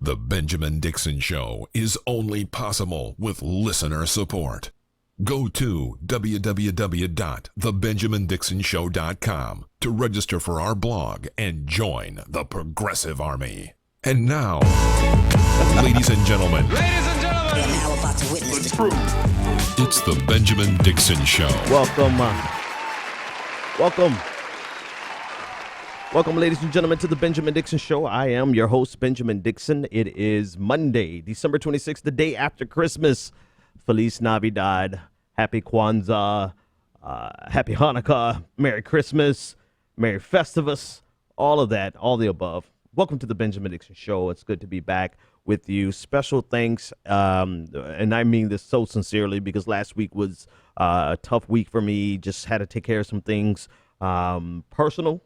The Benjamin Dixon Show is only possible with listener support. Go to www.thebenjamindixonshow.com to register for our blog and join the Progressive Army. And now, ladies and gentlemen, We are now about to witness the truth. it's the Benjamin Dixon Show. Welcome, ladies and gentlemen, to the Benjamin Dixon Show. I am your host, Benjamin Dixon. It is Monday, December 26th, the day after Christmas. Feliz Navidad, Happy Kwanzaa, Happy Hanukkah, Merry Christmas, Merry Festivus, all of that, all the above. Welcome to the Benjamin Dixon Show. It's good to be back with you. Special thanks, and I mean this so sincerely because last week was a tough week for me. Just had to take care of some things, personal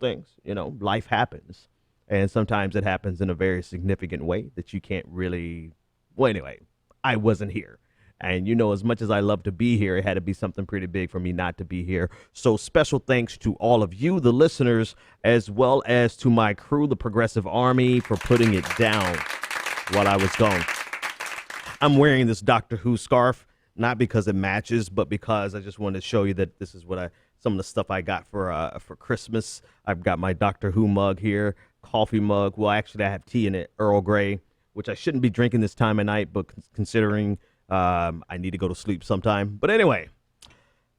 things. You know, life happens, and sometimes it happens in a very significant way that you can't really. Well, anyway, I wasn't here. And, you know, as much as I love to be here, it had to be something pretty big for me not to be here. So special thanks to all of you, the listeners, as well as to my crew, the Progressive Army, for putting it down while I was gone. I'm wearing this Doctor Who scarf, not because it matches, but because I just wanted to show you that this is what some of the stuff I got for Christmas. I've got my Doctor Who mug here, coffee mug. Well, actually, I have tea in it, Earl Grey, which I shouldn't be drinking this time of night, but considering I need to go to sleep sometime. But anyway,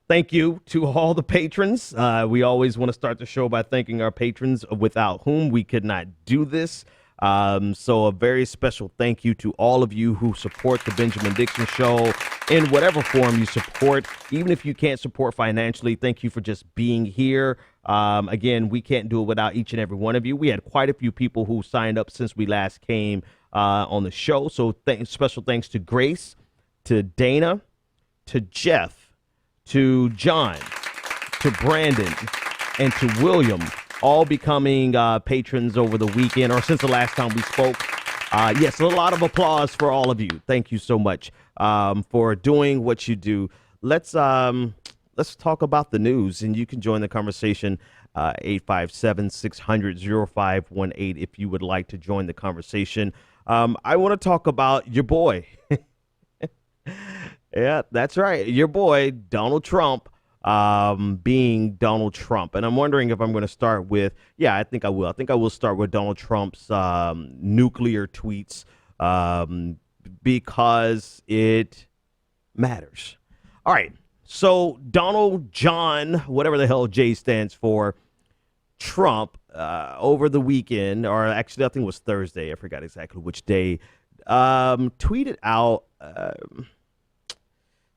thank you to all the patrons. We always want to start the show by thanking our patrons, without whom we could not do this. So a very special thank you to all of you who support the Benjamin Dixon Show in whatever form you support. Even if you can't support financially, thank you for just being here. Again, we can't do it without each and every one of you. We had quite a few people who signed up since we last came on the show. So special thanks to Grace, to Dana, to Jeff, to John, to Brandon, and to William, all becoming patrons over the weekend or since the last time we spoke. Yes, a lot of applause for all of you. Thank you so much for doing what you do. Let's talk about the news, and you can join the conversation 857-600-0518 if you would like to join the conversation. I want to talk about your boy. Yeah, that's right. Your boy, Donald Trump, being Donald Trump. And I'm wondering if I'm going to start with, I think I will. I think I will start with Donald Trump's nuclear tweets because it matters. All right. So Donald John, whatever the hell J stands for, Trump, over the weekend, or actually I think it was Thursday, I forgot exactly which day, tweeted out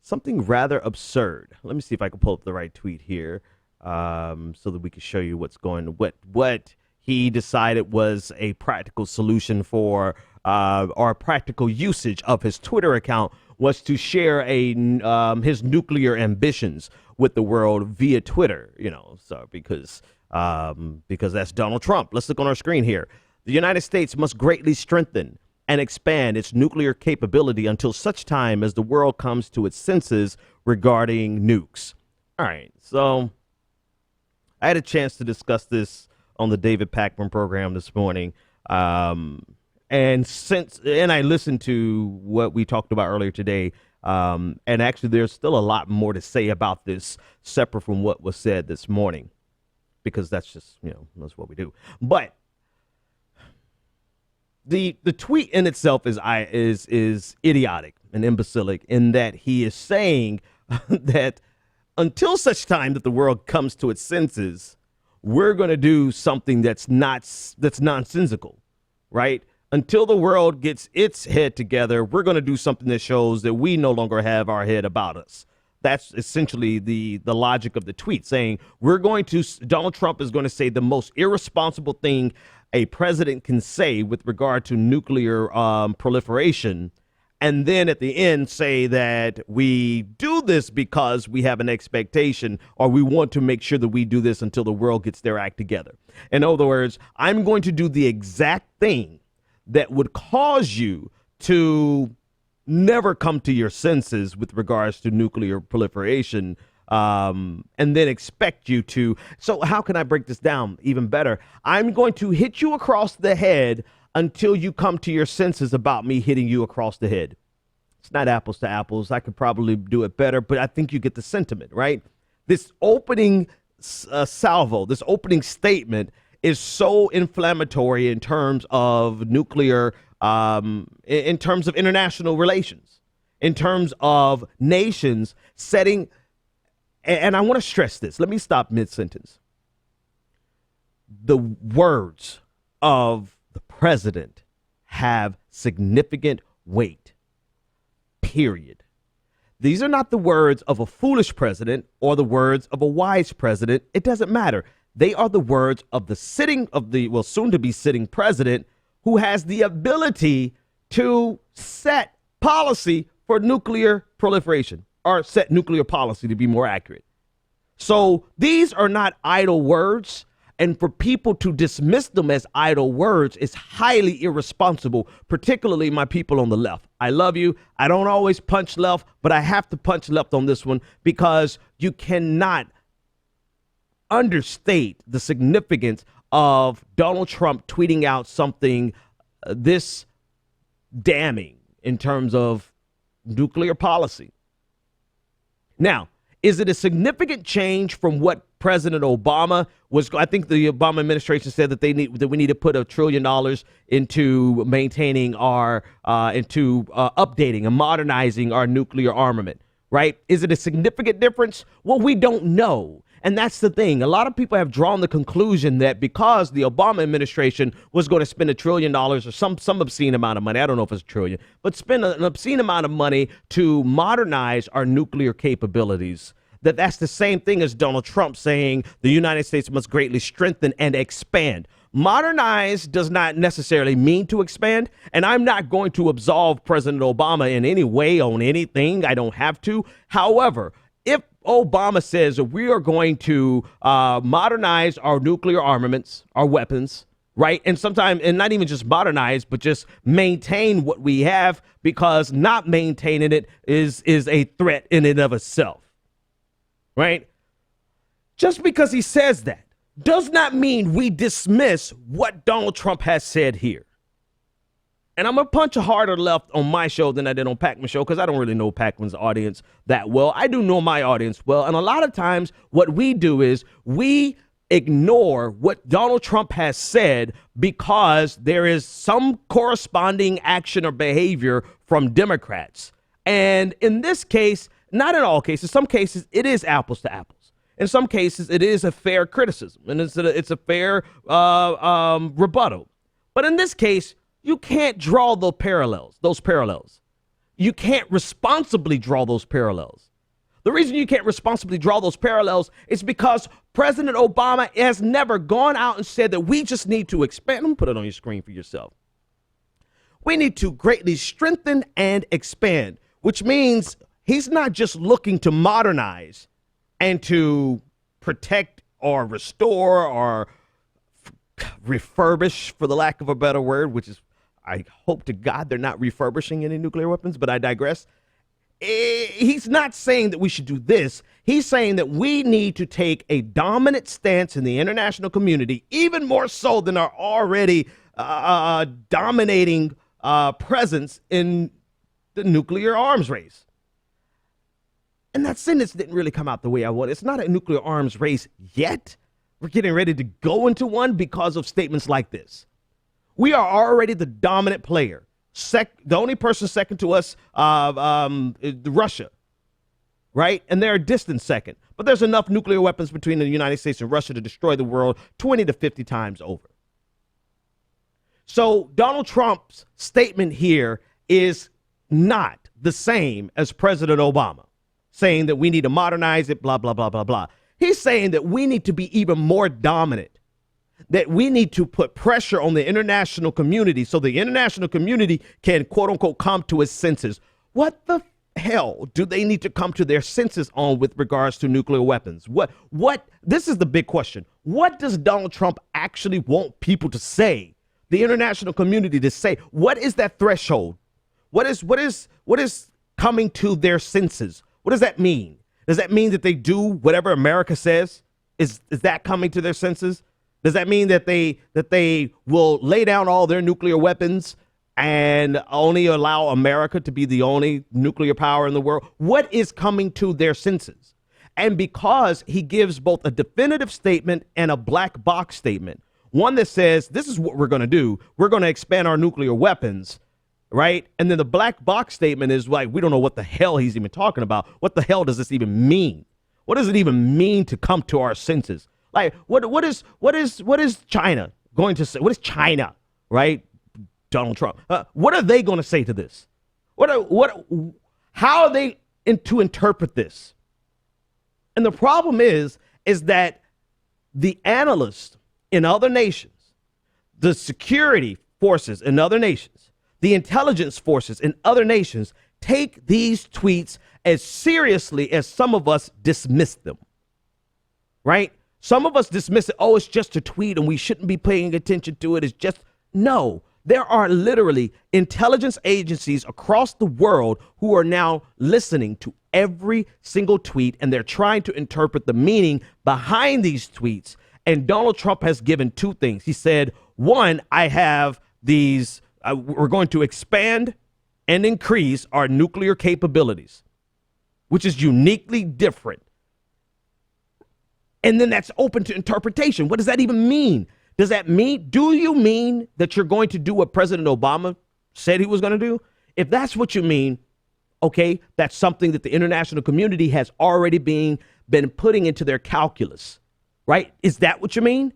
something rather absurd. Let me see if I can pull up the right tweet here, so that we can show you what he decided was a practical solution for, or a practical usage of his Twitter account was to share his nuclear ambitions with the world via Twitter. You know, so because that's Donald Trump. Let's look on our screen here. The United States must greatly strengthen and expand its nuclear capability until such time as the world comes to its senses regarding nukes. All right, so I had a chance to discuss this on the David Pakman program this morning, and I listened to what we talked about earlier today, and actually there's still a lot more to say about this separate from what was said this morning, because that's just, that's what we do. But the tweet in itself is idiotic and imbecilic in that he is saying that until such time that the world comes to its senses, we're going to do something that's nonsensical, right? Until the world gets its head together, we're going to do something that shows that we no longer have our head about us. That's essentially the logic of the tweet, saying Donald Trump is going to say the most irresponsible thing a president can say with regard to nuclear proliferation, and then at the end say that we do this because we have an expectation, or we want to make sure that we do this until the world gets their act together. In other words, I'm going to do the exact thing that would cause you to never come to your senses with regards to nuclear proliferation, and then expect you to. So how can I break this down even better? I'm going to hit you across the head until you come to your senses about me hitting you across the head. It's not apples to apples. I could probably do it better, but I think you get the sentiment, right? This opening salvo, this opening statement is so inflammatory in terms of nuclear, in terms of international relations, in terms of nations setting. And I want to stress this. Let me stop mid-sentence. The words of the president have significant weight, period. These are not the words of a foolish president or the words of a wise president. It doesn't matter. They are the words of the soon to be sitting president, who has the ability to set policy for nuclear proliferation, or set nuclear policy, to be more accurate. So these are not idle words. And for people to dismiss them as idle words is highly irresponsible, particularly my people on the left. I love you. I don't always punch left, but I have to punch left on this one, because you cannot understate the significance of Donald Trump tweeting out something this damning in terms of nuclear policy. Now, is it a significant change from what President Obama was? I think the Obama administration said that we need to put $1 trillion into maintaining our, updating and modernizing our nuclear armament, right? Is it a significant difference? Well, we don't know. And that's the thing. A lot of people have drawn the conclusion that because the Obama administration was going to spend $1 trillion or some obscene amount of money, I don't know if it's $1 trillion, but spend an obscene amount of money to modernize our nuclear capabilities, that's the same thing as Donald Trump saying the United States must greatly strengthen and expand. Modernize does not necessarily mean to expand, and I'm not going to absolve President Obama in any way on anything. I don't have to. However, if Obama says we are going to modernize our nuclear armaments, our weapons, right? And sometimes, and not even just modernize, but just maintain what we have, because not maintaining it is a threat in and of itself, right? Just because he says that does not mean we dismiss what Donald Trump has said here. And I'm going to punch a harder left on my show than I did on Pacman's show, because I don't really know Pacman's audience that well. I do know my audience well. And a lot of times what we do is we ignore what Donald Trump has said because there is some corresponding action or behavior from Democrats. And in this case, not in all cases, some cases it is apples to apples. In some cases, it is a fair criticism, and it's a fair rebuttal. But in this case, you can't draw those parallels. You can't responsibly draw those parallels. The reason you can't responsibly draw those parallels is because President Obama has never gone out and said that we just need to expand. Let me put it on your screen for yourself. We need to greatly strengthen and expand, which means he's not just looking to modernize and to protect or restore or refurbish, for the lack of a better word, which is, I hope to God they're not refurbishing any nuclear weapons, but I digress. He's not saying that we should do this. He's saying that we need to take a dominant stance in the international community, even more so than our already dominating presence in the nuclear arms race. And that sentence didn't really come out the way I wanted. It's not a nuclear arms race yet. We're getting ready to go into one because of statements like this. We are already the dominant player. The only person second to us, Russia, right? And they're a distant second. But there's enough nuclear weapons between the United States and Russia to destroy the world 20 to 50 times over. So Donald Trump's statement here is not the same as President Obama saying that we need to modernize it, blah, blah, blah, blah, blah. He's saying that we need to be even more dominant, that we need to put pressure on the international community so the international community can, quote unquote, come to its senses. What the hell do they need to come to their senses on with regards to nuclear weapons? This is the big question. What does Donald Trump actually want people to say, the international community to say? What is that threshold? What is coming to their senses? What does that mean? Does that mean that they do whatever America says? Is that coming to their senses? Does that mean that they will lay down all their nuclear weapons and only allow America to be the only nuclear power in the world? What is coming to their senses? And because he gives both a definitive statement and a black box statement, one that says, this is what we're going to do. We're going to expand our nuclear weapons, right? And then the black box statement is like, we don't know what the hell he's even talking about. What the hell does this even mean? What does it even mean to come to our senses? Like, what is China going to say? What is China, right? Donald Trump. What are they going to say to this? How are they to interpret this? And the problem is that the analysts in other nations, the security forces in other nations, the intelligence forces in other nations take these tweets as seriously as some of us dismiss them, right? Some of us dismiss it. Oh, it's just a tweet and we shouldn't be paying attention to it. It's just, no. There are literally intelligence agencies across the world who are now listening to every single tweet, and they're trying to interpret the meaning behind these tweets. And Donald Trump has given two things. He said, one, I have these, we're going to expand and increase our nuclear capabilities, which is uniquely different. And then that's open to interpretation. What does that even mean? Does that mean, do you mean that you're going to do what President Obama said he was going to do? If that's what you mean, okay, that's something that the international community has already been putting into their calculus, right? Is that what you mean?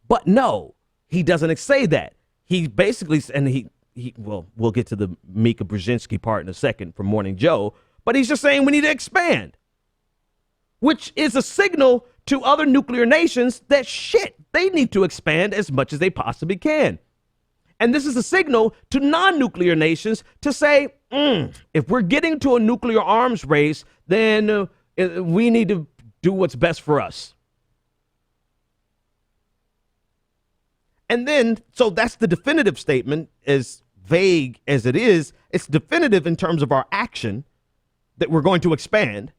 But no, he doesn't say that. He basically, and well, we'll get to the Mika Brzezinski part in a second from Morning Joe, but he's just saying we need to expand, which is a signal to other nuclear nations that shit, they need to expand as much as they possibly can. And this is a signal to non-nuclear nations to say, if we're getting to a nuclear arms race, then we need to do what's best for us. And then, so that's the definitive statement, as vague as it is. It's definitive in terms of our action that we're going to expand,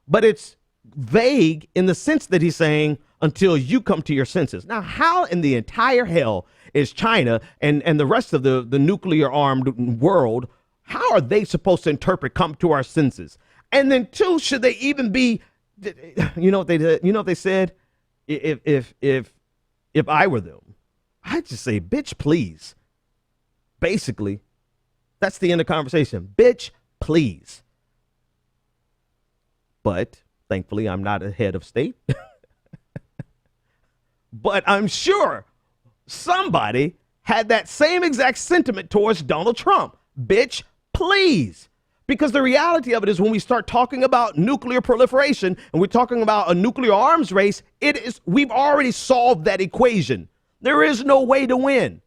but it's vague in the sense that he's saying until you come to your senses. Now, how in the entire hell is China and the rest of the nuclear armed world, how are they supposed to interpret come to our senses? And then two, should they even be, you know what they said? If I were them, I'd just say, bitch, please. Basically, that's the end of conversation. Bitch, please. But thankfully, I'm not a head of state. But I'm sure somebody had that same exact sentiment towards Donald Trump. Bitch, please. Because the reality of it is when we start talking about nuclear proliferation and we're talking about a nuclear arms race, we've already solved that equation. There is no way to win.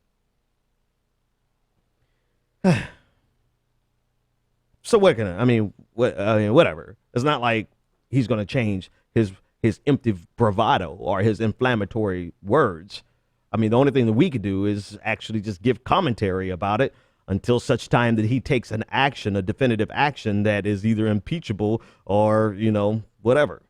So whatever. It's not like he's going to change his empty bravado or his inflammatory words. I mean, the only thing that we could do is actually just give commentary about it until such time that he takes an action, a definitive action that is either impeachable or, whatever.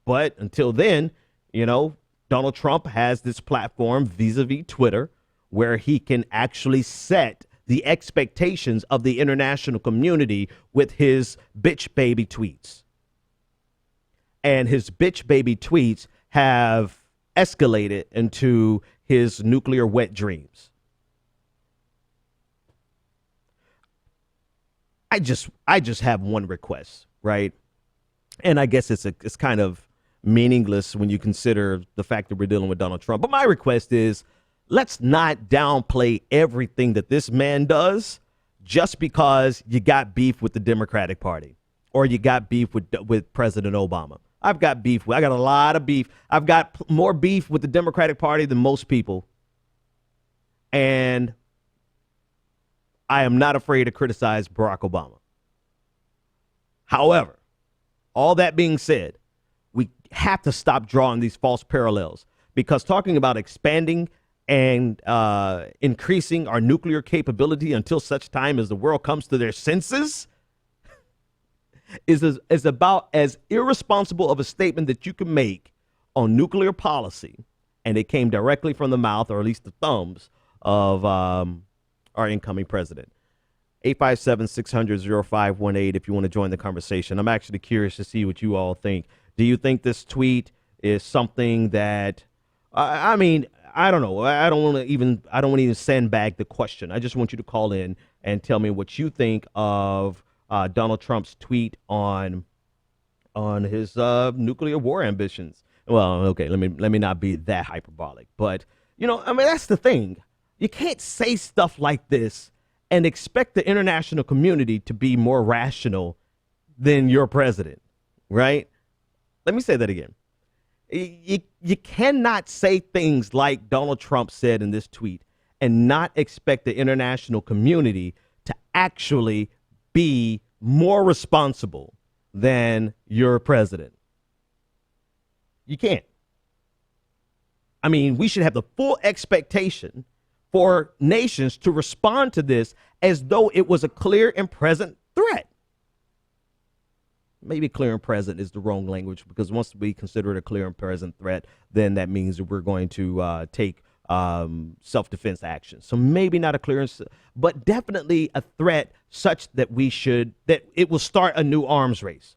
But until then, Donald Trump has this platform vis-a-vis Twitter where he can actually set the expectations of the international community with his bitch baby tweets. And his bitch baby tweets have escalated into his nuclear wet dreams. I just have one request, right? And I guess it's kind of meaningless when you consider the fact that we're dealing with Donald Trump. But my request is, let's not downplay everything that this man does just because you got beef with the Democratic Party or you got beef with President Obama. I got a lot of beef. I've got more beef with the Democratic Party than most people. And I am not afraid to criticize Barack Obama. However, all that being said, we have to stop drawing these false parallels, because talking about expanding and increasing our nuclear capability until such time as the world comes to their senses is about as irresponsible of a statement that you can make on nuclear policy and it came directly from the mouth, or at least the thumbs, of our incoming president. 857-600-0518 if you want to join the conversation. I'm actually curious to see what you all think. Do you think this tweet is something that, I mean, I don't know. I don't want to even sandbag the question. I just want you to call in and tell me what you think of Donald Trump's tweet on his nuclear war ambitions. Well, okay, let me not be that hyperbolic, but I mean, that's the thing. You can't say stuff like this and expect the international community to be more rational than your president, right? Let me say that again. You cannot say things like Donald Trump said in this tweet and not expect the international community to actually be more responsible than your president. You can't. I mean, we should have the full expectation for nations to respond to this as though it was a clear and present threat. Maybe clear and present is the wrong language, because once we consider it a clear and present threat, then that means that we're going to take self-defense action. So maybe not a clear, but definitely a threat such that that it will start a new arms race.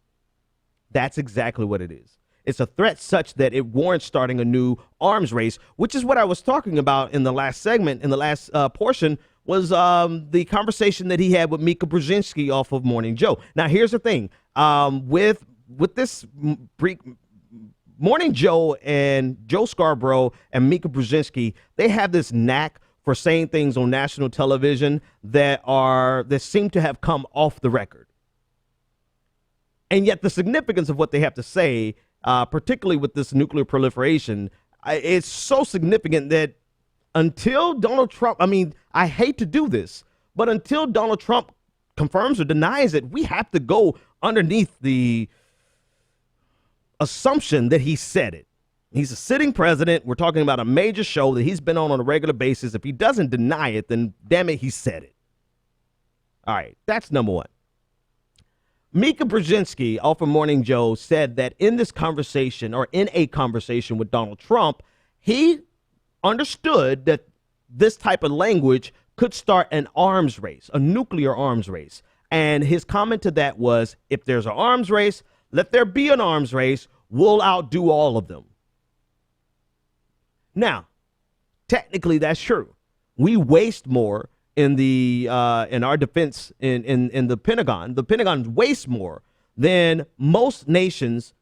That's exactly what it is. It's a threat such that it warrants starting a new arms race, which is what I was talking about in the last segment, in the last portion, was the conversation that he had with Mika Brzezinski off of Morning Joe. Now, here's the thing. With this Morning Joe and Joe Scarborough and Mika Brzezinski, they have this knack for saying things on national television that seem to have come off the record. And yet the significance of what they have to say, particularly with this nuclear proliferation, it's so significant that until Donald Trump, I mean, I hate to do this, but until Donald Trump confirms or denies it, we have to go underneath the assumption that he said it. He's a sitting president. We're talking about a major show that he's been on a regular basis. If he doesn't deny it, then damn it, he said it. All right, that's number one. Mika Brzezinski, off of Morning Joe, said that in this conversation, or in a conversation with Donald Trump, he understood that this type of language could start an arms race, a nuclear arms race. And his comment to that was, if there's an arms race, let there be an arms race. We'll outdo all of them. Now, technically, that's true. We waste more in our defense in the Pentagon. The Pentagon wastes more than most nations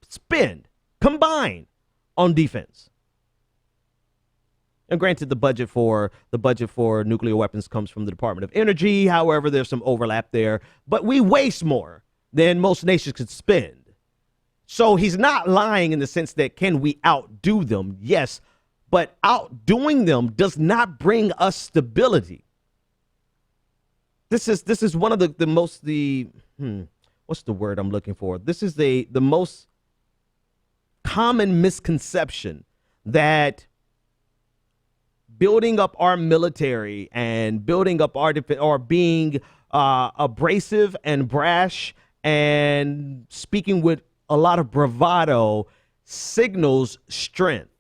spend combined on defense. And granted, the budget for nuclear weapons comes from the Department of Energy. However, there's some overlap there. But we waste more than most nations could spend. So he's not lying in the sense that, can we outdo them? Yes, but outdoing them does not bring us stability. This is one of the most what's the word I'm looking for? This is the most common misconception that building up our military and building up our defense, or being abrasive and brash and speaking with a lot of bravado, signals strength.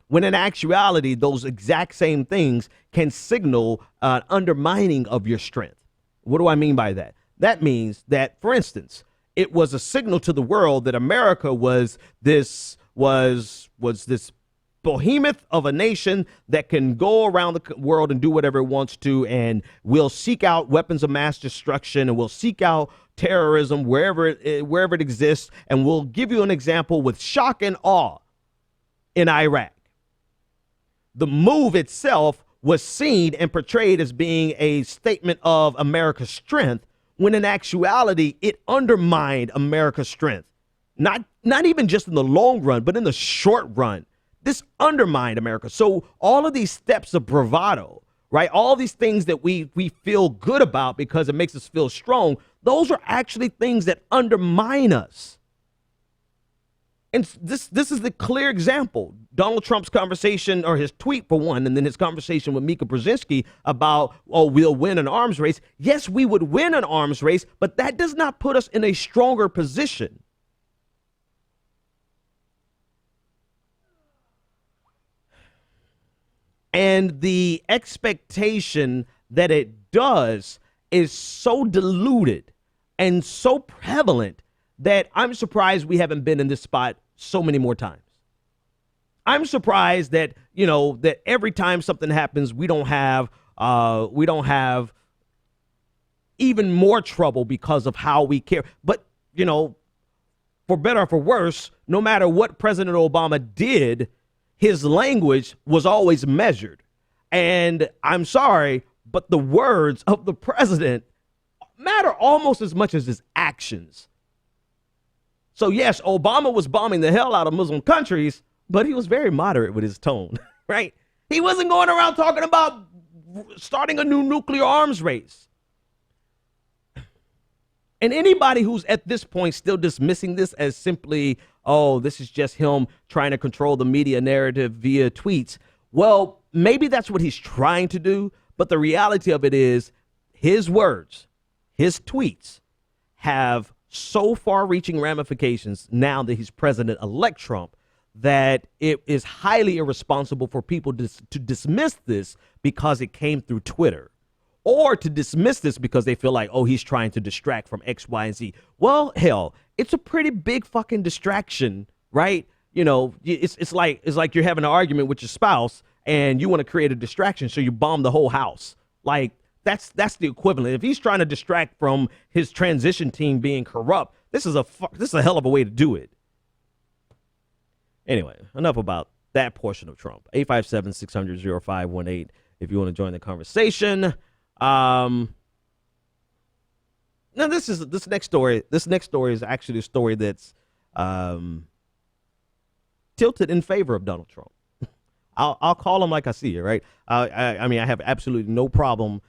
When in actuality, those exact same things can signal undermining of your strength. What do I mean by that? That means that, for instance, it was a signal to the world that America was this behemoth of a nation that can go around the world and do whatever it wants to, and will seek out weapons of mass destruction, and will seek out terrorism wherever it exists, and we'll give you an example with shock and awe in Iraq. The move itself was seen and portrayed as being a statement of America's strength, when in actuality, it undermined America's strength. Not even just in the long run, but in the short run. This undermined America. So all of these steps of bravado, right? All these things that we feel good about because it makes us feel strong, those are actually things that undermine us. And this is the clear example. Donald Trump's conversation, or his tweet for one, and then his conversation with Mika Brzezinski about, we'll win an arms race. Yes, we would win an arms race, but that does not put us in a stronger position. And the expectation that it does is so diluted and so prevalent that I'm surprised we haven't been in this spot so many more times. I'm surprised that, that every time something happens, we don't have even more trouble because of how we care. But, for better or for worse, no matter what President Obama did, his language was always measured. And I'm sorry, but the words of the president matter almost as much as his actions. So yes, Obama was bombing the hell out of Muslim countries, but he was very moderate with his tone, right? He wasn't going around talking about starting a new nuclear arms race. And anybody who's at this point still dismissing this as simply, oh, this is just him trying to control the media narrative via tweets. Well, maybe that's what he's trying to do. But the reality of it is his words, his tweets have so far-reaching ramifications now that he's President-elect Trump that it is highly irresponsible for people to dismiss this because it came through Twitter. Or to dismiss this because they feel like, oh, he's trying to distract from X, Y, and Z. Well, hell, it's a pretty big fucking distraction, right? It's like you're having an argument with your spouse and you want to create a distraction, so you bomb the whole house. Like that's the equivalent. If he's trying to distract from his transition team being corrupt, this is a hell of a way to do it. Anyway, enough about that portion of Trump. 857-600-0518 if you want to join the conversation. Now this next story is actually a story that's tilted in favor of Donald Trump. I'll call him like I see it, right? I mean, I have absolutely no problem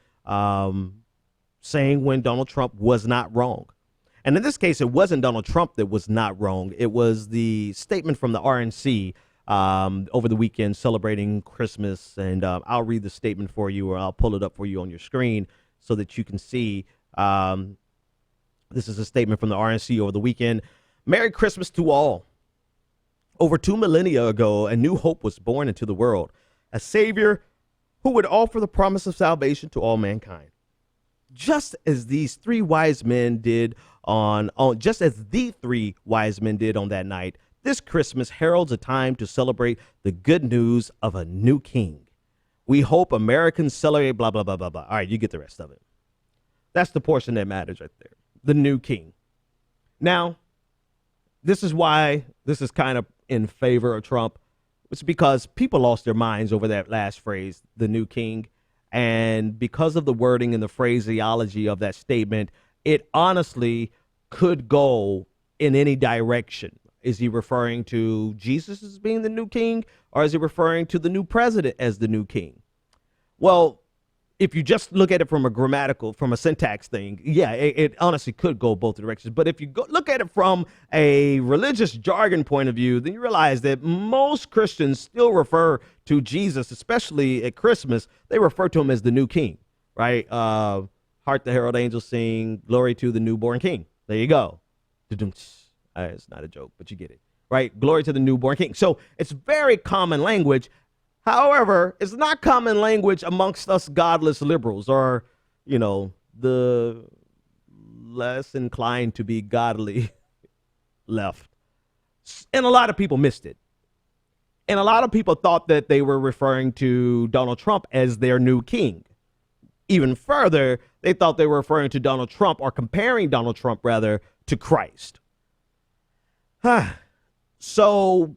saying when Donald Trump was not wrong. And in this case, it wasn't Donald Trump that was not wrong. It was the statement from the RNC over the weekend celebrating Christmas. And I'll read the statement for you, or I'll pull it up for you on your screen so that you can see. This is a statement from the RNC over the weekend. Merry Christmas to all. Over 2 millennia ago, a new hope was born into the world, a savior who would offer the promise of salvation to all mankind. Just as these three wise men did on that night, this Christmas heralds a time to celebrate the good news of a new king. We hope Americans celebrate blah, blah, blah, blah, blah. All right, you get the rest of it. That's the portion that matters right there. The new king. Now, this is why this is kind of in favor of Trump. It's because people lost their minds over that last phrase, the new king. And because of the wording and the phraseology of that statement, it honestly could go in any direction. Is he referring to Jesus as being the new king, or is he referring to the new president as the new king? Well, if you just look at it from a syntax thing, yeah, it honestly could go both directions. But if you look at it from a religious jargon point of view, then you realize that most Christians still refer to Jesus, especially at Christmas. They refer to him as the new king, right? Hark the herald angels sing, glory to the newborn king. There you go. It's not a joke, but you get it, right? Glory to the newborn king. So it's very common language. However, it's not common language amongst us godless liberals, or, the less inclined to be godly left. And a lot of people missed it. And a lot of people thought that they were referring to Donald Trump as their new king. Even further, they thought they were referring to Donald Trump, or comparing Donald Trump, rather, to Christ. So,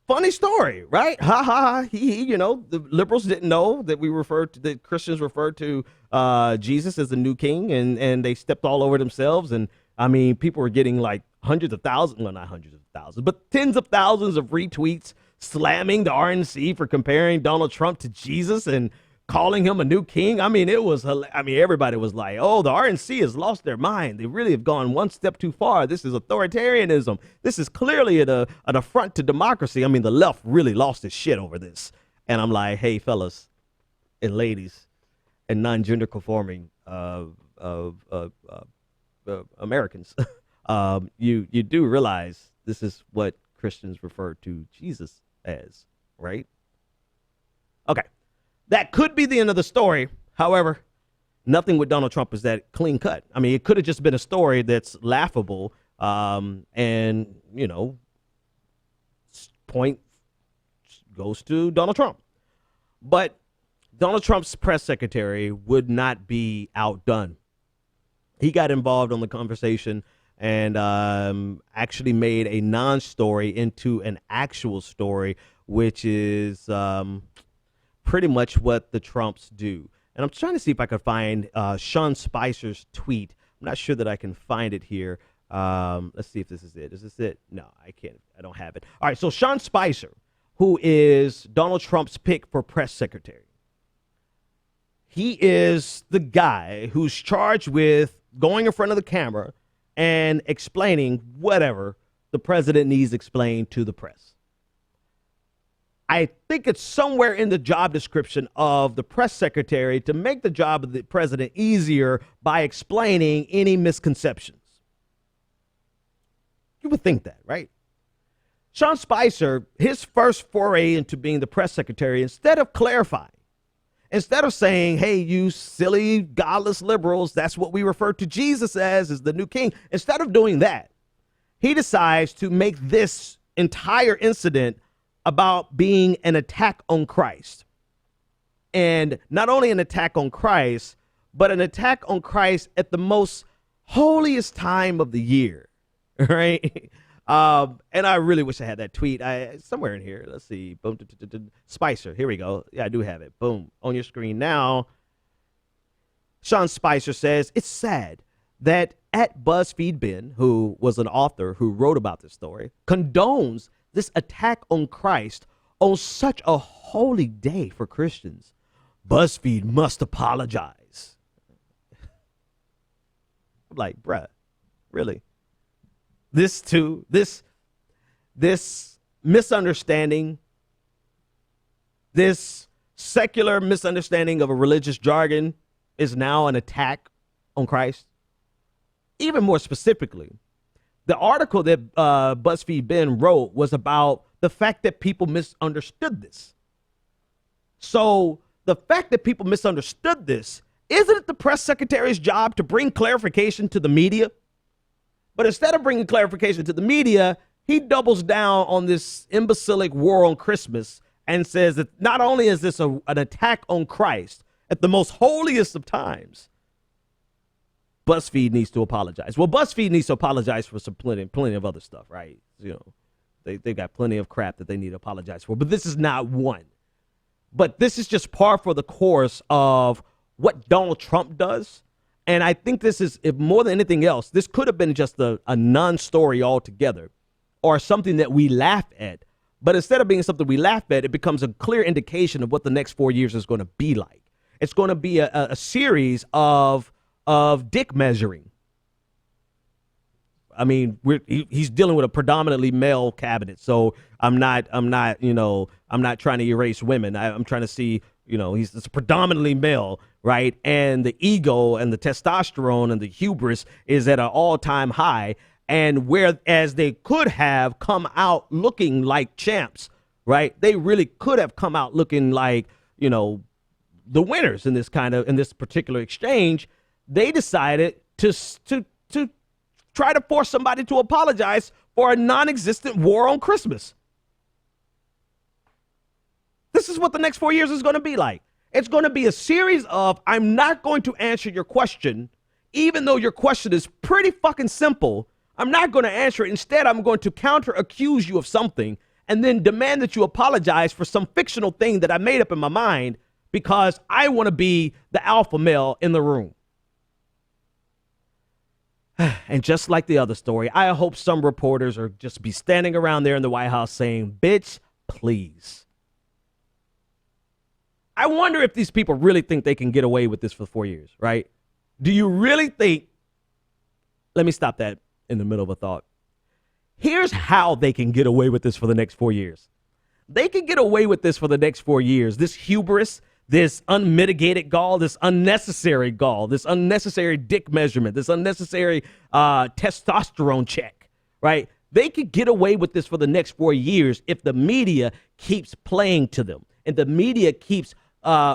funny story, right? Ha ha. The liberals didn't know that Christians referred to Jesus as the new king, and they stepped all over themselves. And I mean, people were getting like hundreds of thousands, well, not hundreds of thousands, but tens of thousands of retweets slamming the RNC for comparing Donald Trump to Jesus and calling him a new king. I mean, everybody was like, oh, the RNC has lost their mind. They really have gone one step too far. This is authoritarianism. This is clearly an affront to democracy. I mean, the left really lost its shit over this. And I'm like, hey, fellas and ladies and non-gender conforming Americans, you do realize this is what Christians refer to Jesus as, right? Okay. That could be the end of the story. However, nothing with Donald Trump is that clean cut. I mean, it could have just been a story that's laughable. And, you know, point goes to Donald Trump. But Donald Trump's press secretary would not be outdone. He got involved on the conversation and actually made a non-story into an actual story, which is pretty much what the Trumps do. And I'm trying to see if I could find Sean Spicer's tweet. I'm not sure that I can find it here. Let's see if this is it. Is this it? No, I can't. I don't have it. All right, so Sean Spicer, who is Donald Trump's pick for press secretary. He is the guy who's charged with going in front of the camera and explaining whatever the president needs explained to the press. I think it's somewhere in the job description of the press secretary to make the job of the president easier by explaining any misconceptions. You would think that, right? Sean Spicer, his first foray into being the press secretary, instead of clarifying, instead of saying, hey, you silly, godless liberals, that's what we refer to Jesus as the new king. Instead of doing that, he decides to make this entire incident about being an attack on Christ. And not only an attack on Christ, but an attack on Christ at the most holiest time of the year, right? And I really wish I had that tweet. Somewhere in here. Let's see. Boom. Spicer. Here we go. Yeah, I do have it. Boom. On your screen now. Sean Spicer says, it's sad that at BuzzFeed Ben, who was an author who wrote about this story, condones this attack on Christ on such a holy day for Christians. BuzzFeed must apologize. I'm like, bruh, really? This misunderstanding, this secular misunderstanding of a religious jargon is now an attack on Christ. Even more specifically, the article that BuzzFeed Ben wrote was about the fact that people misunderstood this. So the fact that people misunderstood this, isn't it the press secretary's job to bring clarification to the media? But instead of bringing clarification to the media, he doubles down on this imbecilic war on Christmas and says that not only is this an attack on Christ at the most holiest of times, BuzzFeed needs to apologize. Well, BuzzFeed needs to apologize for some plenty of other stuff, right? You know, they've got plenty of crap that they need to apologize for, but this is not one. But this is just par for the course of what Donald Trump does. And I think this is, if more than anything else, this could have been just a non-story altogether or something that we laugh at. But instead of being something we laugh at, it becomes a clear indication of what the next 4 years is going to be like. It's going to be a series of dick measuring. I mean, he's dealing with a predominantly male cabinet. So I'm not trying to erase women. I'm trying to see, it's predominantly male, right? And the ego and the testosterone and the hubris is at an all-time high. And whereas they could have come out looking like champs, right? They really could have come out looking like, the winners in this particular exchange. They decided to try to force somebody to apologize for a non-existent war on Christmas. This is what the next 4 years is going to be like. It's going to be a series of, I'm not going to answer your question, even though your question is pretty fucking simple. I'm not going to answer it. Instead, I'm going to counter-accuse you of something and then demand that you apologize for some fictional thing that I made up in my mind because I want to be the alpha male in the room. And just like the other story, I hope some reporters are just be standing around there in the White House saying, bitch, please. I wonder if these people really think they can get away with this for 4 years, right? Do you really think, let me stop that in the middle of a thought. Here's how they can get away with this for the next 4 years. They can get away with this for the next 4 years. This hubris, this unmitigated gall, this unnecessary dick measurement, this unnecessary testosterone check, right? They could get away with this for the next 4 years if the media keeps playing to them. and the media keeps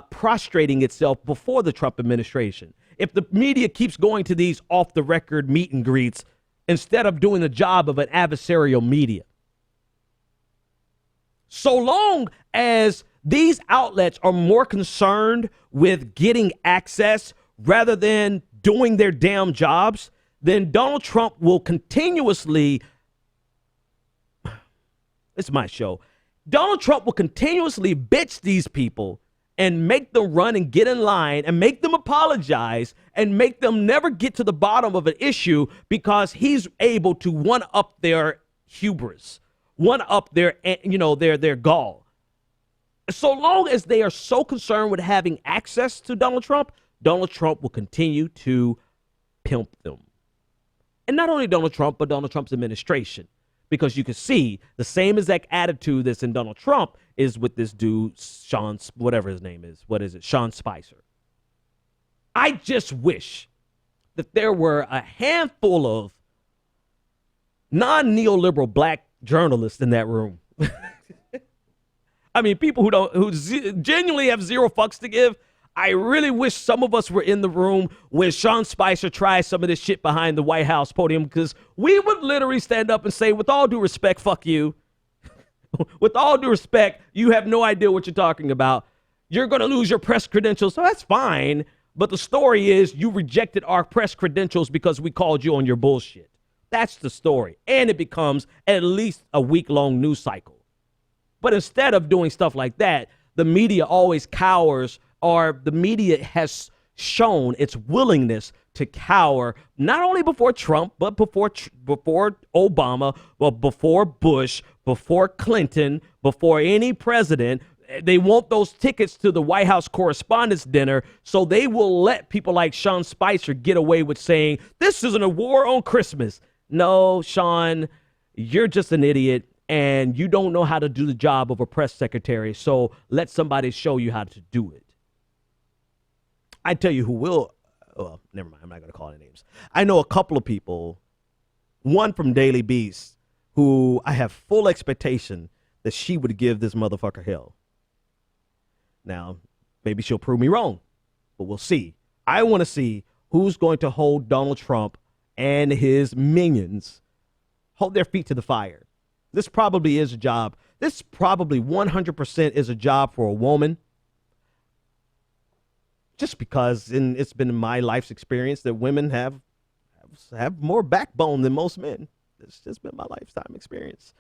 prostrating itself before the Trump administration, if the media keeps going to these off-the-record meet and greets instead of doing the job of an adversarial media, so long as these outlets are more concerned with getting access rather than doing their damn jobs, then Donald Trump will continuously, it's my show, Donald Trump will continuously bitch these people and make them run and get in line and make them apologize and make them never get to the bottom of an issue because he's able to one up their hubris, one up their, their gall. So long as they are so concerned with having access to Donald Trump will continue to pimp them. And not only Donald Trump, but Donald Trump's administration. Because you can see the same exact attitude that's in Donald Trump is with this dude, Sean, whatever his name is. What is it? Sean Spicer. I just wish that there were a handful of non-neoliberal black journalists in that room. I mean, people who genuinely have zero fucks to give. I really wish some of us were in the room when Sean Spicer tries some of this shit behind the White House podium, because we would literally stand up and say, with all due respect, fuck you. With all due respect, you have no idea what you're talking about. You're going to lose your press credentials. So that's fine. But the story is you rejected our press credentials because we called you on your bullshit. That's the story. And it becomes at least a week-long news cycle. But instead of doing stuff like that, the media always cowers, or the media has shown its willingness to cower not only before Trump, but before Obama, but before Bush, before Clinton, before any president. They want those tickets to the White House Correspondents' Dinner, so they will let people like Sean Spicer get away with saying, this isn't a war on Christmas. No, Sean, you're just an idiot, and you don't know how to do the job of a press secretary, so let somebody show you how to do it. I tell you who will, well, never mind, I'm not going to call any names. I know a couple of people, one from Daily Beast, who I have full expectation that she would give this motherfucker hell. Now, maybe she'll prove me wrong, but we'll see. I want to see who's going to hold Donald Trump and his minions, hold their feet to the fire. This probably is a job. This probably 100% is a job for a woman. Just because it's been my life's experience that women have more backbone than most men. It's just been my lifetime experience,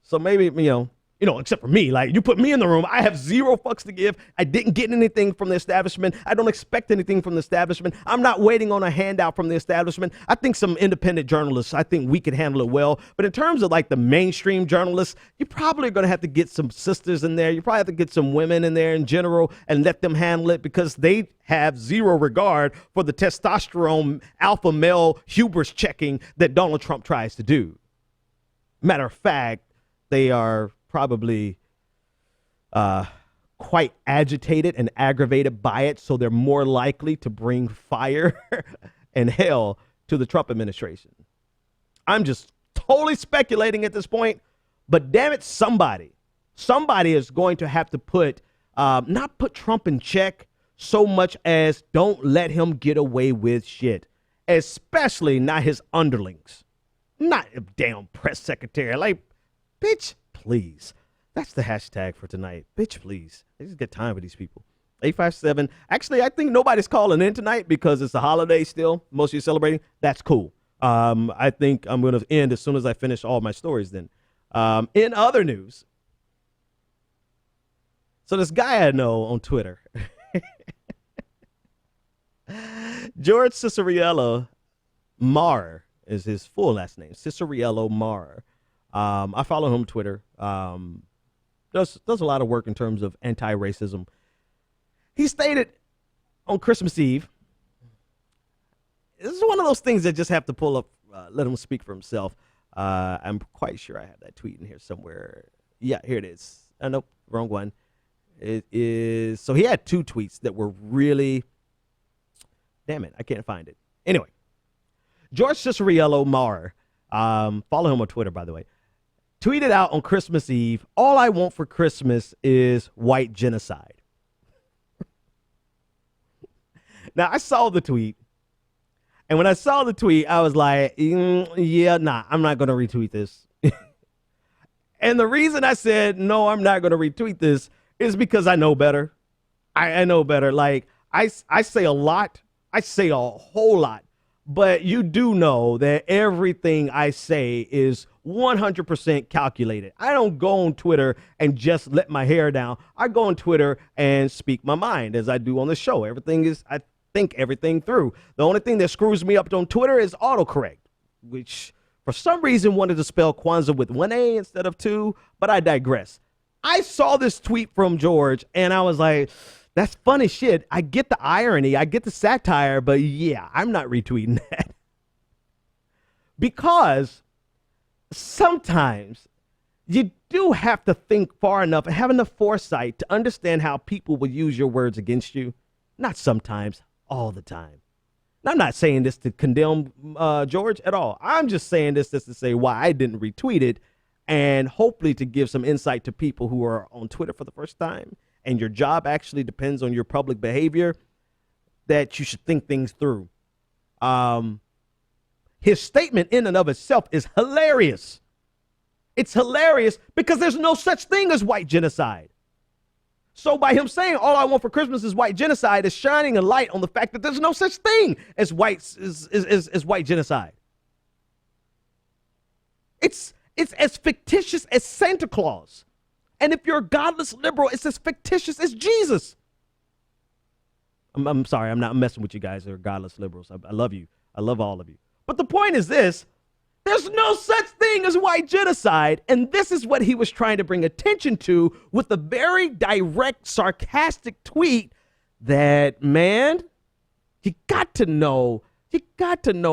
So maybe, except for me, like you put me in the room, I have zero fucks to give. I didn't get anything from the establishment. I don't expect anything from the establishment. I'm not waiting on a handout from the establishment. I think some independent journalists, I think we could handle it well. But in terms of like the mainstream journalists, you're probably going to have to get some sisters in there. You probably have to get some women in there in general and let them handle it, because they have zero regard for the testosterone alpha male hubris checking that Donald Trump tries to do. Matter of fact, they are probably quite agitated and aggravated by it, so they're more likely to bring fire and hell to the Trump administration. I'm just totally speculating at this point, but damn it, somebody is going to have to not put Trump in check so much as don't let him get away with shit, especially not his underlings, not a damn press secretary. Like, bitch, please. That's the hashtag for tonight. Bitch, please. I just get time with these people. 857. Actually, I think nobody's calling in tonight because it's a holiday still. Most of you celebrating. That's cool. I think I'm going to end as soon as I finish all my stories then. In other news, so this guy I know on Twitter, George Ciceriello Marr is his full last name. Ciceriello Marr. I follow him on Twitter. Does a lot of work in terms of anti-racism. He stated on Christmas Eve, this is one of those things that just have to pull up, let him speak for himself. I'm quite sure I have that tweet in here somewhere. Yeah, here it is. Nope, wrong one. It is, so he had two tweets that were really, damn it, I can't find it. Anyway, George Ciceriello Marr, follow him on Twitter, by the way, tweeted out on Christmas Eve, all I want for Christmas is white genocide. Now, I saw the tweet. And when I saw the tweet, I was like, yeah, nah, I'm not going to retweet this. And the reason I said, no, I'm not going to retweet this is because I know better. I know better. Like, I say a lot. I say a whole lot. But you do know that everything I say is 100% calculated. I don't go on Twitter and just let my hair down. I go on Twitter and speak my mind as I do on the show. I think everything through. The only thing that screws me up on Twitter is autocorrect, which for some reason wanted to spell Kwanzaa with one A instead of two, but I digress. I saw this tweet from George and I was like, that's funny shit. I get the irony. I get the satire, but yeah, I'm not retweeting that. Because sometimes you do have to think far enough and have enough foresight to understand how people will use your words against you. Not sometimes, all the time. And I'm not saying this to condemn George at all. I'm just saying this just to say why I didn't retweet it and hopefully to give some insight to people who are on Twitter for the first time and your job actually depends on your public behavior, that you should think things through. His statement in and of itself is hilarious. It's hilarious because there's no such thing as white genocide. So by him saying all I want for Christmas is white genocide is shining a light on the fact that there's no such thing as white genocide. It's as fictitious as Santa Claus. And if you're a godless liberal, it's as fictitious as Jesus. I'm sorry, I'm not messing with you guys who are godless liberals. I love you. I love all of you. But the point is this. There's no such thing as white genocide, and this is what he was trying to bring attention to with a very direct, sarcastic tweet that, man, you got to know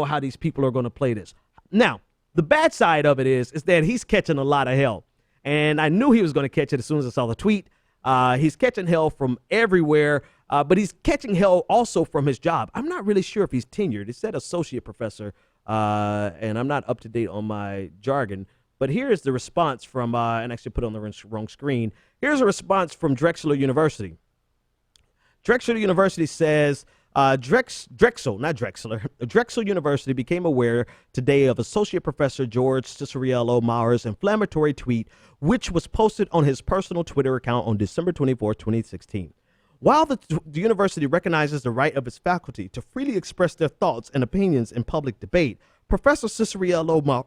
how these people are going to play this. Now, the bad side of it is that he's catching a lot of hell, and I knew he was going to catch it as soon as I saw the tweet. He's catching hell from everywhere, but he's catching hell also from his job. I'm not really sure if he's tenured. It said associate professor. And I'm not up to date on my jargon, but here is the response from, and I actually put it on the wrong screen. Here's a response from Drexel University. Drexel University says, Drexel University became aware today of Associate Professor George Ciceriello Maurer's inflammatory tweet, which was posted on his personal Twitter account on December 24, 2016. While the university recognizes the right of its faculty to freely express their thoughts and opinions in public debate, Professor Ciceriello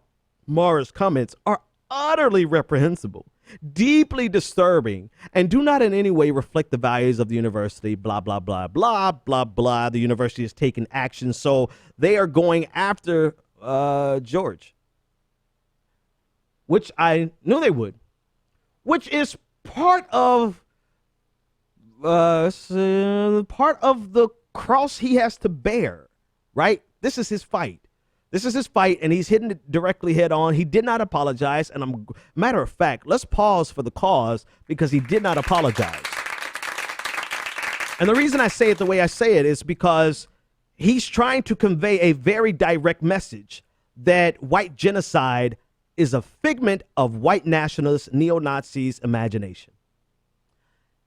Maurer's comments are utterly reprehensible, deeply disturbing, and do not in any way reflect the values of the university, blah, blah, blah, blah, blah, blah. The university has taken action, so they are going after George, which I knew they would, which is part of the cross he has to bear, right? This is his fight. And he's hitting it directly head on. He did not apologize. And matter of fact, let's pause for the cause because he did not apologize. And the reason I say it the way I say it is because he's trying to convey a very direct message that white genocide is a figment of white nationalists, neo-Nazis' imagination.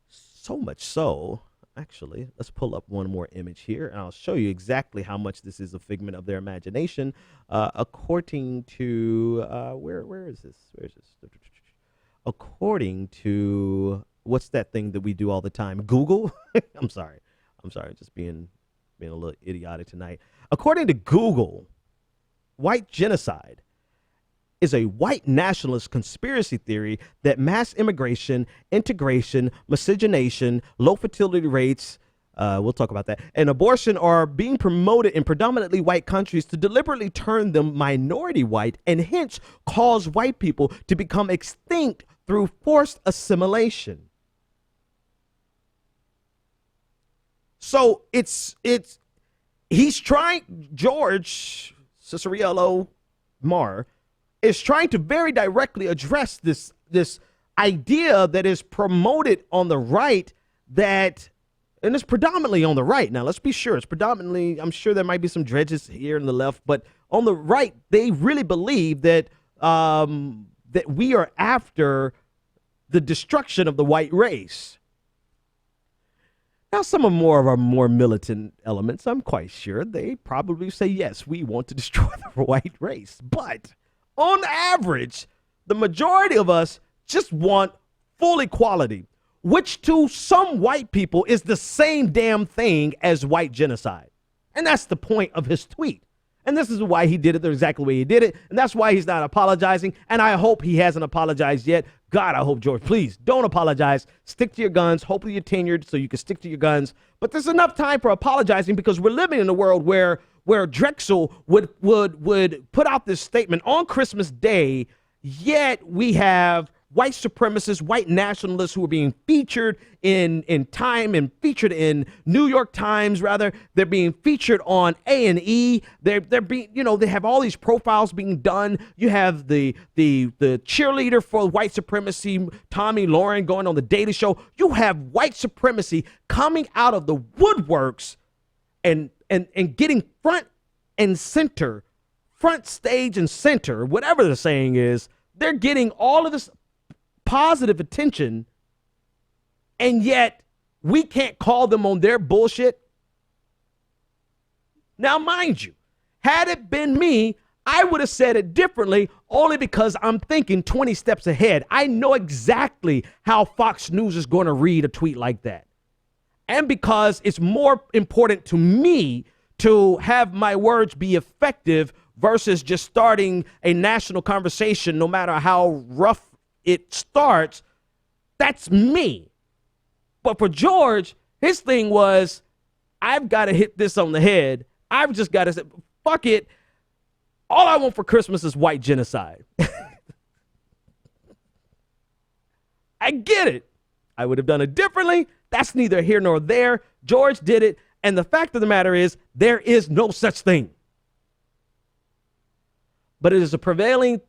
So much so, actually, let's pull up one more image here, and I'll show you exactly how much this is a figment of their imagination. According to, where is this? According to, what's that thing that we do all the time? Google? I'm sorry, just being a little idiotic tonight. According to Google, white genocide is a white nationalist conspiracy theory that mass immigration, integration, miscegenation, low fertility rates, we'll talk about that, and abortion are being promoted in predominantly white countries to deliberately turn them minority white and hence cause white people to become extinct through forced assimilation. So he's trying, George Ciceriello Maurer is trying to very directly address this idea that is promoted on the right and it's predominantly on the right. Now, let's be sure it's predominantly, I'm sure there might be some dredges here on the left, but on the right, they really believe that that we are after the destruction of the white race. Now, some of our more militant elements, I'm quite sure they probably say, yes, we want to destroy the white race. But on average, the majority of us just want full equality, which to some white people is the same damn thing as white genocide. And that's the point of his tweet. And this is why he did it the exactly way he did it. And that's why he's not apologizing. And I hope he hasn't apologized yet. God, I hope, George, please don't apologize. Stick to your guns. Hopefully you're tenured so you can stick to your guns. But there's enough time for apologizing because we're living in a world where Drexel would put out this statement on Christmas Day, yet we have white supremacists, white nationalists who are being featured in Time and featured in New York Times, rather. They're being featured on A&E. They're being, they have all these profiles being done. You have the cheerleader for white supremacy, Tommy Lauren, going on the Daily Show. You have white supremacy coming out of the woodworks and getting front stage and center, whatever the saying is. They're getting all of this positive attention, and yet we can't call them on their bullshit. Now, mind you, had it been me, I would have said it differently only because I'm thinking 20 steps ahead. I know exactly how Fox News is going to read a tweet like that. And because it's more important to me to have my words be effective versus just starting a national conversation, no matter how rough it starts. That's me. But for George, his thing was, I've got to hit this on the head. I've just got to say, fuck it. All I want for Christmas is white genocide. I get it. I would have done it differently. That's neither here nor there. George did it. And the fact of the matter is, there is no such thing. But it is a prevailing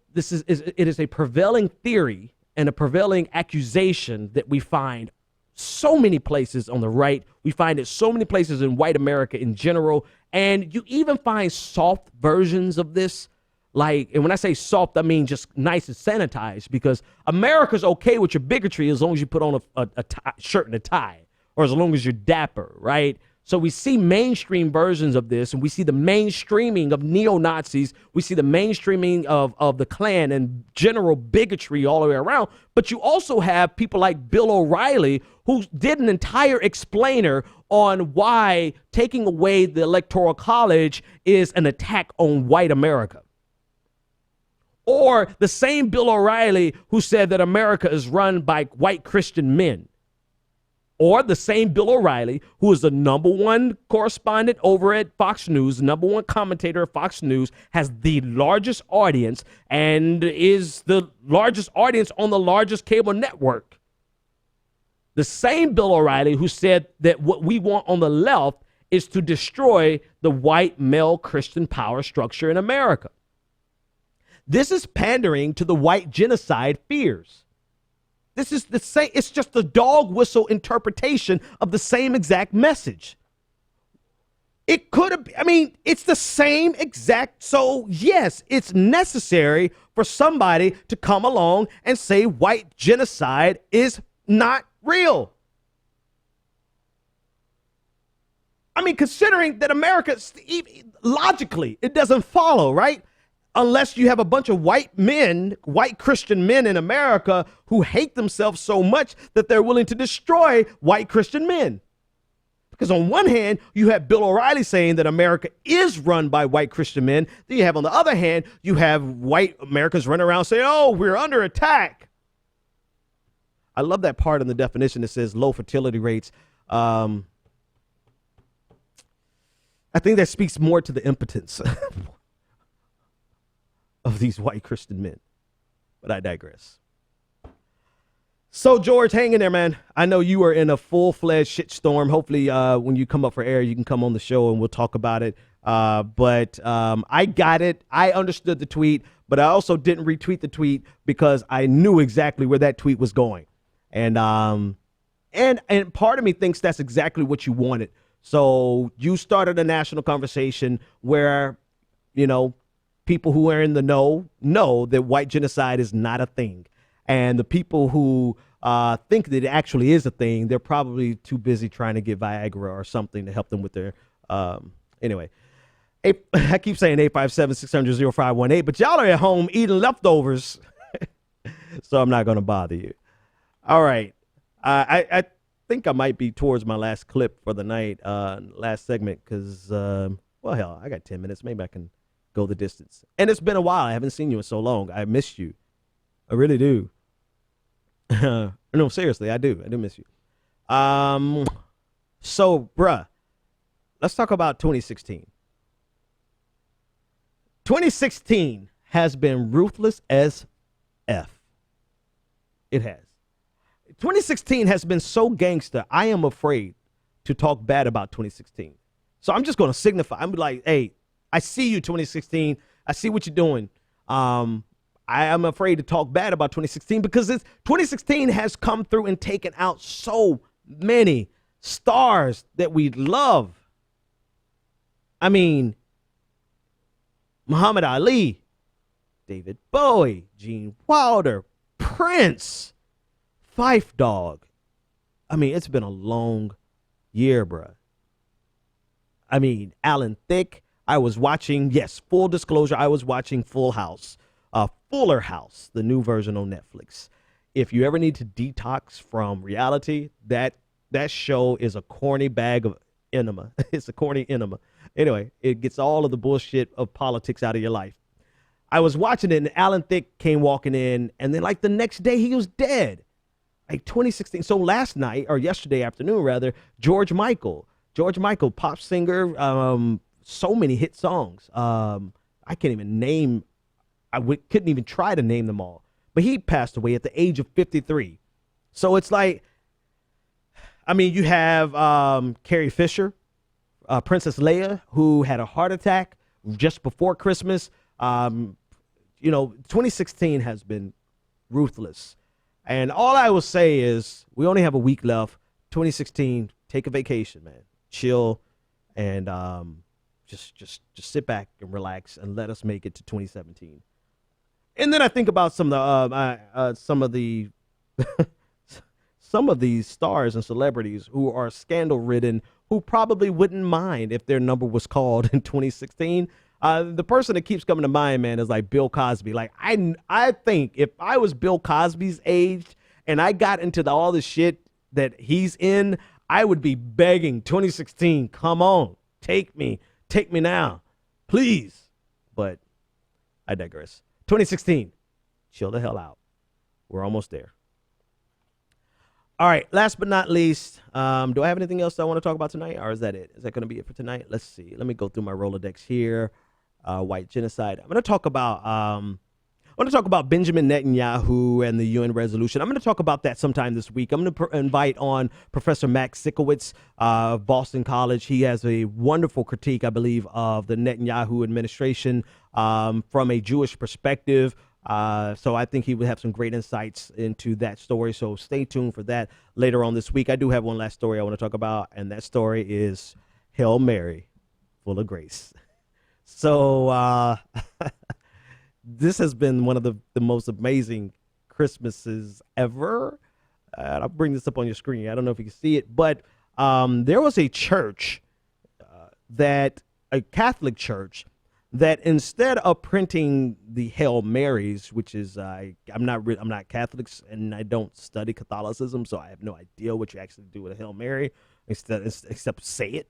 theory and a prevailing accusation that we find so many places on the right. We find it so many places in white America in general. And you even find soft versions of this. And when I say soft, I mean just nice and sanitized, because America's okay with your bigotry as long as you put on a shirt and a tie, or as long as you're dapper, right? So we see mainstream versions of this, and we see the mainstreaming of neo-Nazis. We see the mainstreaming of the Klan and general bigotry all the way around. But you also have people like Bill O'Reilly, who did an entire explainer on why taking away the Electoral College is an attack on white America. Or the same Bill O'Reilly who said that America is run by white Christian men. Or the same Bill O'Reilly, who is the #1 correspondent over at Fox News, #1 commentator at Fox News, has the largest audience and is the largest audience on the largest cable network. The same Bill O'Reilly who said that what we want on the left is to destroy the white male Christian power structure in America. This is pandering to the white genocide fears. This is the same. It's just a dog whistle interpretation of the same exact message. It could have, it's the same exact. So yes, it's necessary for somebody to come along and say white genocide is not real. Considering that America, logically, it doesn't follow, right? Unless you have a bunch of white Christian men in America who hate themselves so much that they're willing to destroy white Christian men. Because on one hand, you have Bill O'Reilly saying that America is run by white Christian men. Then you have, on the other hand, you have white Americans running around saying, oh, we're under attack. I love that part in the definition that says low fertility rates. I think that speaks more to the impotence of these white Christian men. But I digress. So, George, hang in there, man. I know you are in a full-fledged shitstorm. Hopefully, when you come up for air, you can come on the show and we'll talk about it. But I got it. I understood the tweet, but I also didn't retweet the tweet because I knew exactly where that tweet was going. And part of me thinks that's exactly what you wanted. So you started a national conversation where, People who are in the know that white genocide is not a thing. And the people who think that it actually is a thing, they're probably too busy trying to get Viagra or something to help them with their, anyway. I keep saying 857-600-0518, but y'all are at home eating leftovers, so I'm not going to bother you. All right. I think I might be towards my last clip for the night, last segment, because, well, hell, I got 10 minutes. Maybe I can go the distance. And it's been a while. I haven't seen you in so long. I missed you. I really do. No, seriously, I do. I do miss you. So, bruh, let's talk about 2016. 2016 has been ruthless as F. It has. 2016 has been so gangster, I am afraid to talk bad about 2016. So I'm just going to signify. I'm like, hey, I see you, 2016. I see what you're doing. I am afraid to talk bad about 2016 because 2016 has come through and taken out so many stars that we love. I mean, Muhammad Ali, David Bowie, Gene Wilder, Prince, Phife Dawg. I mean, it's been a long year, bruh. I mean, Alan Thicke. I was watching, yes, full disclosure, I was watching Fuller House, the new version on Netflix. If you ever need to detox from reality, that show is a corny bag of enema. It's a corny enema. Anyway, it gets all of the bullshit of politics out of your life. I was watching it, and Alan Thicke came walking in, and then like the next day he was dead. Like 2016. So last night, or yesterday afternoon rather, George Michael, pop singer, so many hit songs. I can't even name, couldn't even try to name them all. But he passed away at the age of 53. So it's like, I mean, you have Carrie Fisher, Princess Leia, who had a heart attack just before Christmas. 2016 has been ruthless. And all I will say is we only have a week left. 2016, take a vacation, man. Chill and just sit back and relax and let us make it to 2017. And then I think about some of the some of these stars and celebrities who are scandal ridden, who probably wouldn't mind if their number was called in 2016. The person that keeps coming to mind, man, is like Bill Cosby. Like I think if I was Bill Cosby's age and I got into all the shit that he's in, I would be begging 2016, come on, take me now, please. But I digress. 2016, chill the hell out. We're almost there. All right, last but not least, do I have anything else I want to talk about tonight, or is that it? Is that going to be it for tonight? Let's see. Let me go through my Rolodex here. White genocide. I'm going to talk about Benjamin Netanyahu and the UN resolution. I'm going to talk about that sometime this week. I'm going to invite on Professor Max Sikowitz of Boston College. He has a wonderful critique, I believe, of the Netanyahu administration from a Jewish perspective. So I think he would have some great insights into that story. So stay tuned for that later on this week. I do have one last story I want to talk about, and that story is Hail Mary, full of grace. So this has been one of the most amazing Christmases ever. I'll bring this up on your screen. I don't know if you can see it, but there was a church, a Catholic church, that instead of printing the Hail Marys, which is I'm not Catholic and I don't study Catholicism, so I have no idea what you actually do with a Hail Mary except say it.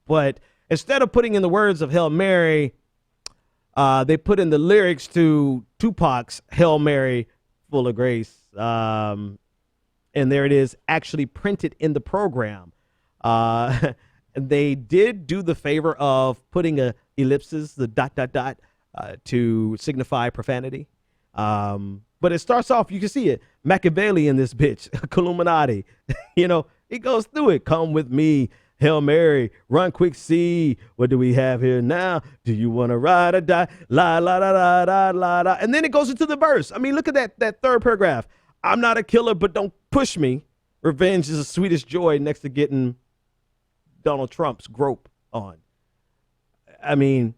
But instead of putting in the words of Hail Mary, they put in the lyrics to Tupac's Hail Mary, full of grace. And there it is, actually printed in the program. They did do the favor of putting a ellipsis, the ... to signify profanity. But it starts off, you can see it, Machiavelli in this bitch, Illuminati. It goes through it. Come with me, Hail Mary, run quick, see, what do we have here now? Do you want to ride or die? La, la, la, la, la, la, la. And then it goes into the verse. I mean, look at that third paragraph. I'm not a killer, but don't push me. Revenge is the sweetest joy next to getting Donald Trump's grope on. I mean,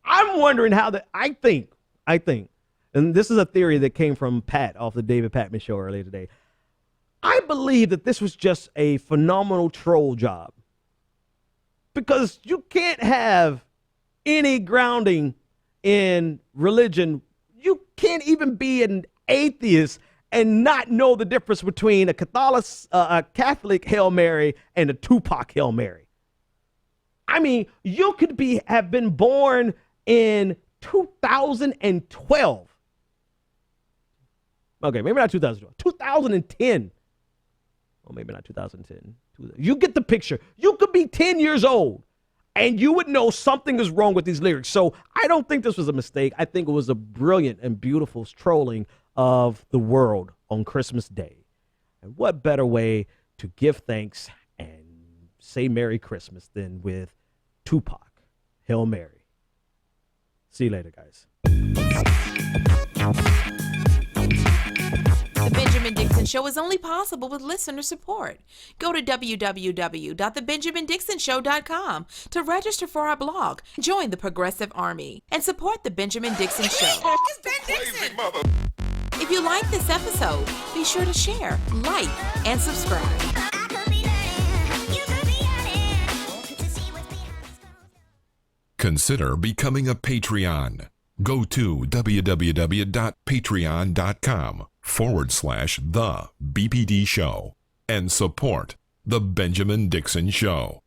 I'm wondering how that. I think, and this is a theory that came from Pat off the David Patman show earlier today. I believe that this was just a phenomenal troll job, because you can't have any grounding in religion. You can't even be an atheist and not know the difference between a Catholic Hail Mary and a Tupac Hail Mary. I mean, you could have been born in 2012. Okay, maybe not 2012. 2010. Well, maybe not 2010. You get the picture. You could be 10 years old, and you would know something is wrong with these lyrics. So I don't think this was a mistake. I think it was a brilliant and beautiful trolling of the world on Christmas Day. And what better way to give thanks and say Merry Christmas than with Tupac, Hail Mary. See you later, guys. The Benjamin Dixon Show is only possible with listener support. Go to www.thebenjamindixonshow.com to register for our blog, join the Progressive Army, and support The Benjamin Dixon Show. It's Ben Dixon! If you like this episode, be sure to share, like, and subscribe. Consider becoming a Patreon. Go to www.patreon.com/The BPD Show and support The Benjamin Dixon Show.